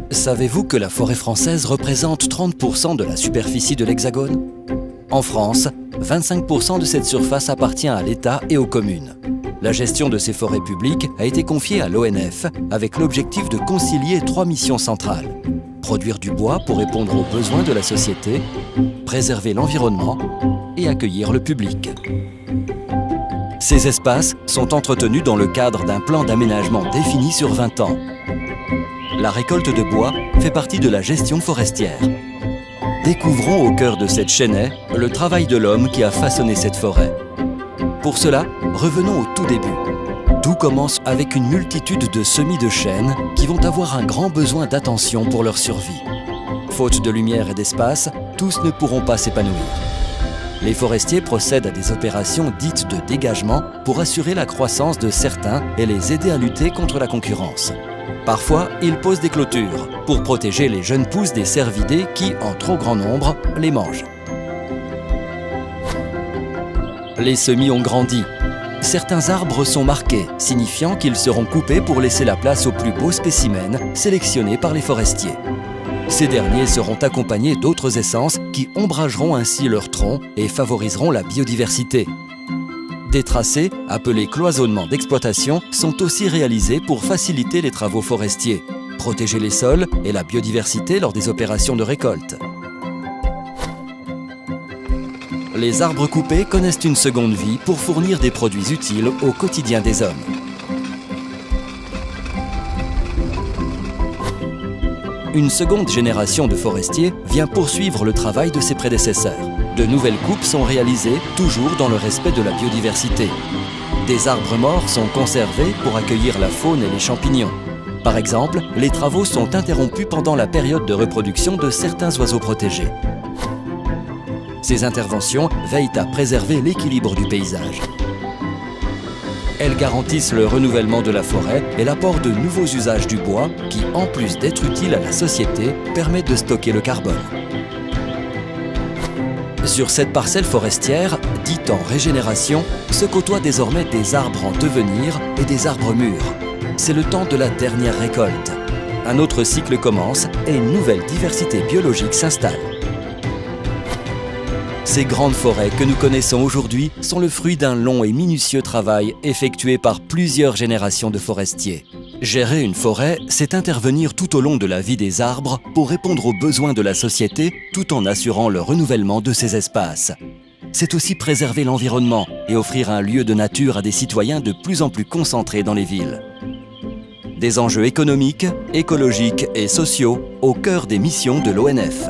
Savez-vous que la forêt française représente 30% de la superficie de l'Hexagone? En France, 25% de cette surface appartient à l'État et aux communes. La gestion de ces forêts publiques a été confiée à l'ONF avec l'objectif de concilier 3 missions centrales. Produire du bois pour répondre aux besoins de la société, préserver l'environnement et accueillir le public. Ces espaces sont entretenus dans le cadre d'un plan d'aménagement défini sur 20 ans. La récolte de bois fait partie de la gestion forestière. Découvrons au cœur de cette chaînaie le travail de l'homme qui a façonné cette forêt. Pour cela, revenons au tout début. Tout commence avec une multitude de semis de chênes qui vont avoir un grand besoin d'attention pour leur survie. Faute de lumière et d'espace, tous ne pourront pas s'épanouir. Les forestiers procèdent à des opérations dites de dégagement pour assurer la croissance de certains et les aider à lutter contre la concurrence. Parfois, ils posent des clôtures pour protéger les jeunes pousses des cervidés qui, en trop grand nombre, les mangent. Les semis ont grandi. Certains arbres sont marqués, signifiant qu'ils seront coupés pour laisser la place aux plus beaux spécimens sélectionnés par les forestiers. Ces derniers seront accompagnés d'autres essences qui ombrageront ainsi leurs troncs et favoriseront la biodiversité. Des tracés, appelés cloisonnements d'exploitation, sont aussi réalisés pour faciliter les travaux forestiers, protéger les sols et la biodiversité lors des opérations de récolte. Les arbres coupés connaissent une seconde vie pour fournir des produits utiles au quotidien des hommes. Une seconde génération de forestiers vient poursuivre le travail de ses prédécesseurs. De nouvelles coupes sont réalisées, toujours dans le respect de la biodiversité. Des arbres morts sont conservés pour accueillir la faune et les champignons. Par exemple, les travaux sont interrompus pendant la période de reproduction de certains oiseaux protégés. Ces interventions veillent à préserver l'équilibre du paysage. Elles garantissent le renouvellement de la forêt et l'apport de nouveaux usages du bois qui, en plus d'être utile à la société, permet de stocker le carbone. Sur cette parcelle forestière, dite en régénération, se côtoient désormais des arbres en devenir et des arbres mûrs. C'est le temps de la dernière récolte. Un autre cycle commence et une nouvelle diversité biologique s'installe. Ces grandes forêts que nous connaissons aujourd'hui sont le fruit d'un long et minutieux travail effectué par plusieurs générations de forestiers. Gérer une forêt, c'est intervenir tout au long de la vie des arbres pour répondre aux besoins de la société tout en assurant le renouvellement de ces espaces. C'est aussi préserver l'environnement et offrir un lieu de nature à des citoyens de plus en plus concentrés dans les villes. Des enjeux économiques, écologiques et sociaux au cœur des missions de l'ONF.